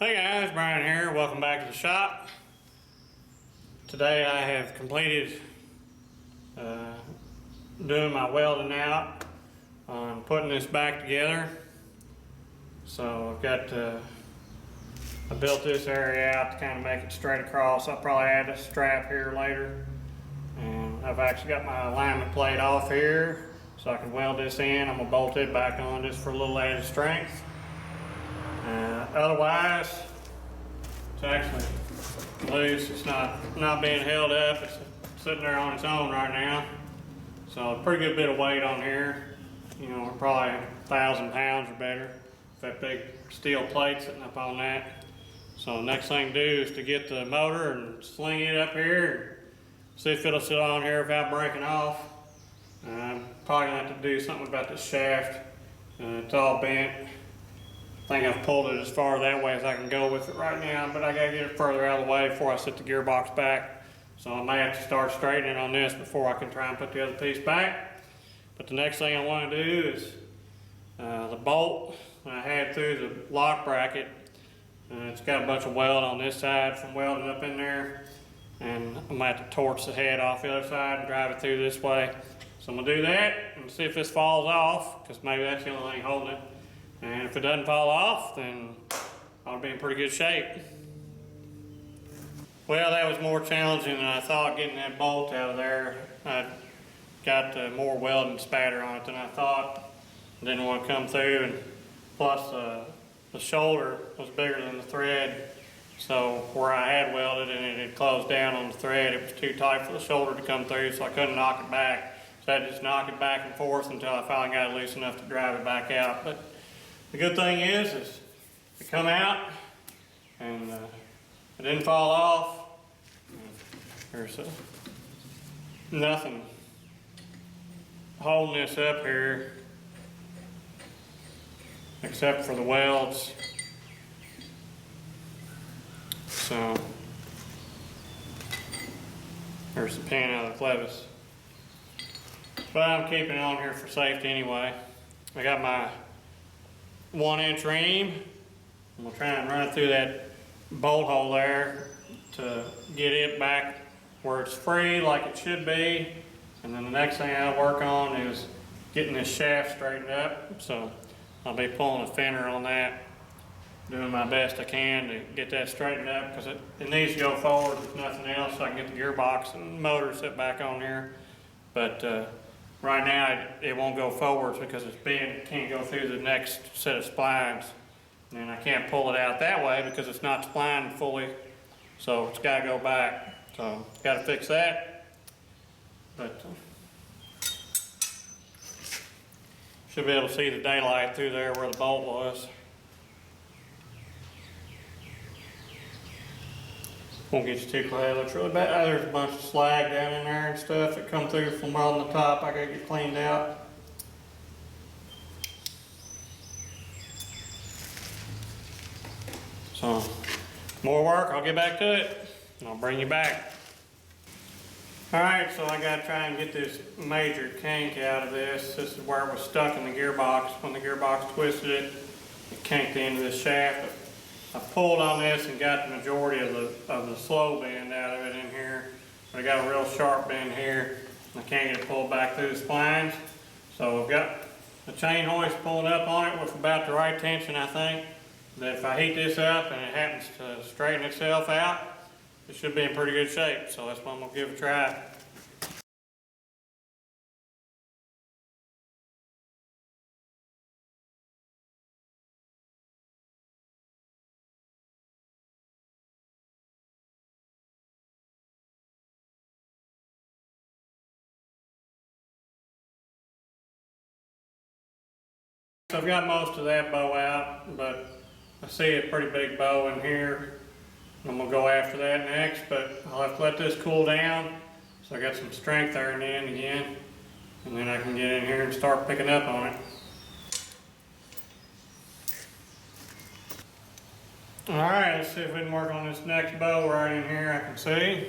Hey guys, Brian here. Welcome back to the shop. Today I have completed doing my welding out on putting this back together. So I've got I built this area out to kind of make it straight across. I'll probably add a strap here later. And I've actually got my alignment plate off here so I can weld this in. I'm gonna bolt it back on just for a little added strength. Otherwise, it's actually loose. It's not being held up. It's sitting there on its own right now. So a pretty good bit of weight on here. You know, probably 1,000 pounds or better. That big steel plate sitting up on that. So the next thing to do is to get the motor and sling it up here and see if it'll sit on here without breaking off. Probably gonna have to do something about the shaft. It's all bent. I think I've pulled it as far that way as I can go with it right now, but I gotta get it further out of the way before I set the gearbox back. So I may have to start straightening on this before I can try and put the other piece back. But the next thing I want to do is the bolt that I had through the lock bracket. It's got a bunch of weld on this side from welding up in there, and I'm gonna have to torch the head off the other side and drive it through this way. So I'm gonna do that and see if this falls off, because maybe that's the only thing holding it. And if it doesn't fall off, then I'll be in pretty good shape. Well, that was more challenging than I thought, getting that bolt out of there. I got more welding spatter on it than I thought. Didn't want to come through, and plus the shoulder was bigger than the thread. So where I had welded and it had closed down on the thread, it was too tight for the shoulder to come through, so I couldn't knock it back. So I had to just knock it back and forth until I finally got it loose enough to drive it back out. But the good thing is it come out and it didn't fall off. There's nothing holding this up here except for the welds. So there's the pin out of the clevis. But I'm keeping it on here for safety anyway. I got my 1-inch ream. I'm gonna try and run it through that bolt hole there to get it back where it's free like it should be. And then the next thing I'll work on is getting this shaft straightened up. So I'll be pulling a fender on that, doing my best I can to get that straightened up, because it needs to go forward if nothing else, so I can get the gearbox and motor set back on here. But right now it won't go forwards because it's bent. It can't go through the next set of splines. And I can't pull it out that way because it's not splined fully. So it's got to go back. So got to fix that. But should be able to see the daylight through there where the bolt was. Won't get you too close. It looks really bad. There's a bunch of slag down in there and stuff that come through from on the top. I gotta get cleaned out. So, more work. I'll get back to it and I'll bring you back. Alright, so I gotta try and get this major kink out of this. This is where it was stuck in the gearbox. When the gearbox twisted it, it kinked into this shaft. I pulled on this and got the majority of the slow bend out of it in here. But I got a real sharp bend here. I can't get it pulled back through the splines. So I've got the chain hoist pulling up on it with about the right tension, I think. That if I heat this up and it happens to straighten itself out, it should be in pretty good shape. So that's what I'm gonna give a try. I've got most of that bow out, but I see a pretty big bow in here. I'm gonna go after that next, but I'll have to let this cool down so I got some strength there in the end again, and then I can get in here and start picking up on it. Alright, let's see if we can work on this next bow right in here. I can see.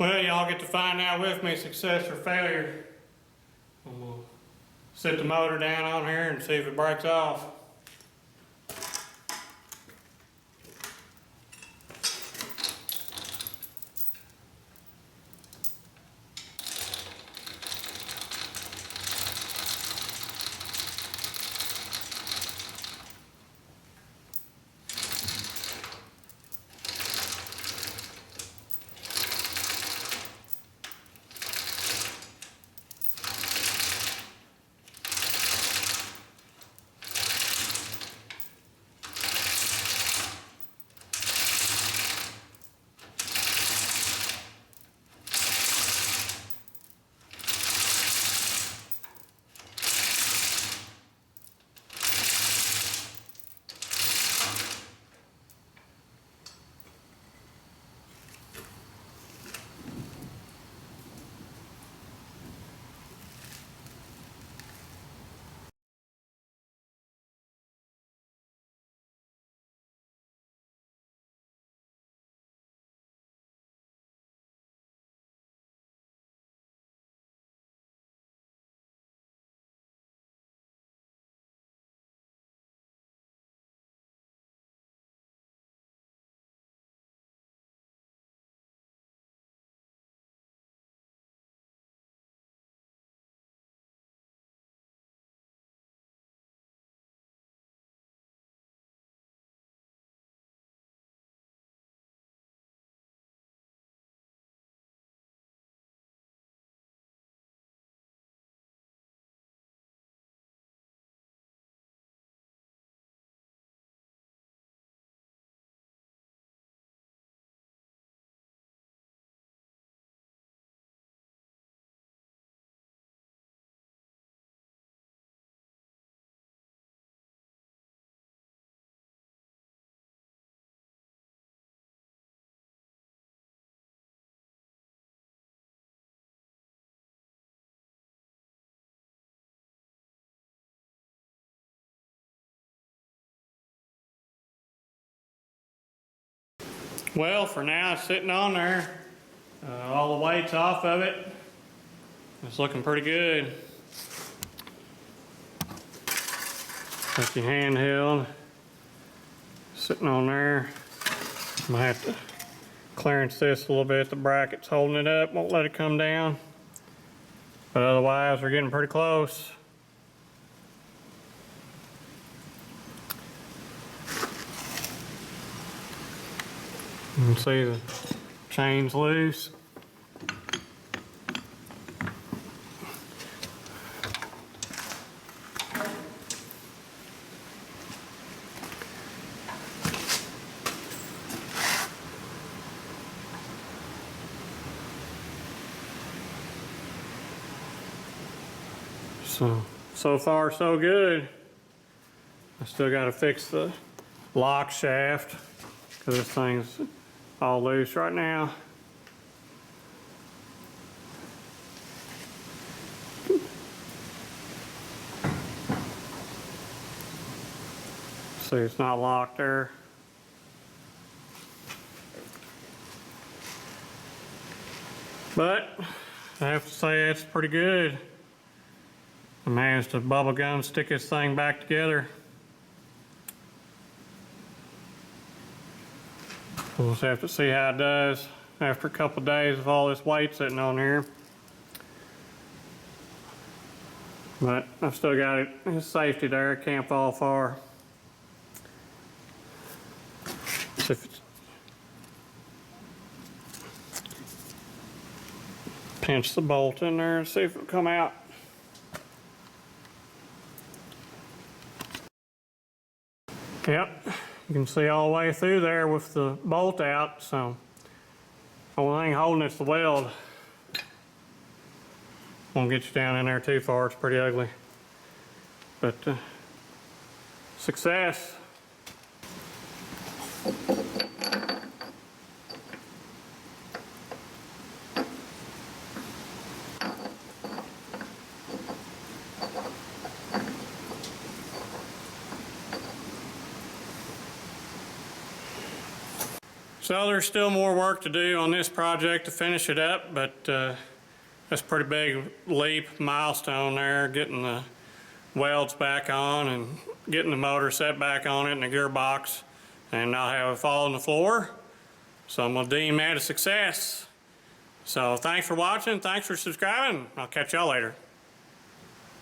Well, y'all get to find out with me success or failure. We'll set the motor down on here and see if it breaks off. Well, for now it's sitting on there. All the weight's off of it. It's looking pretty good. Got your handheld sitting on there. I might have to clearance this a little bit. The bracket's holding it up, won't let it come down. But otherwise, we're getting pretty close. You can see the chain's loose. So far so good. I still got to fix the lock shaft because this thing's all loose right now. See, it's not locked there. But I have to say it's pretty good. I managed to bubble gum stick this thing back together. We'll just have to see how it does after a couple of days of all this weight sitting on here. But I've still got it, it's safety there, it can't fall far. See if it's pinch the bolt in there and see if it'll come out. Yep, you can see all the way through there with the bolt out, so only thing holding it's the weld. Won't get you down in there too far, it's pretty ugly. But success. So there's still more work to do on this project to finish it up, but that's a pretty big leap, milestone there, getting the welds back on and getting the motor set back on it and the gearbox, and not have it fall on the floor. So I'm gonna deem that a success. So thanks for watching, thanks for subscribing. I'll catch y'all later.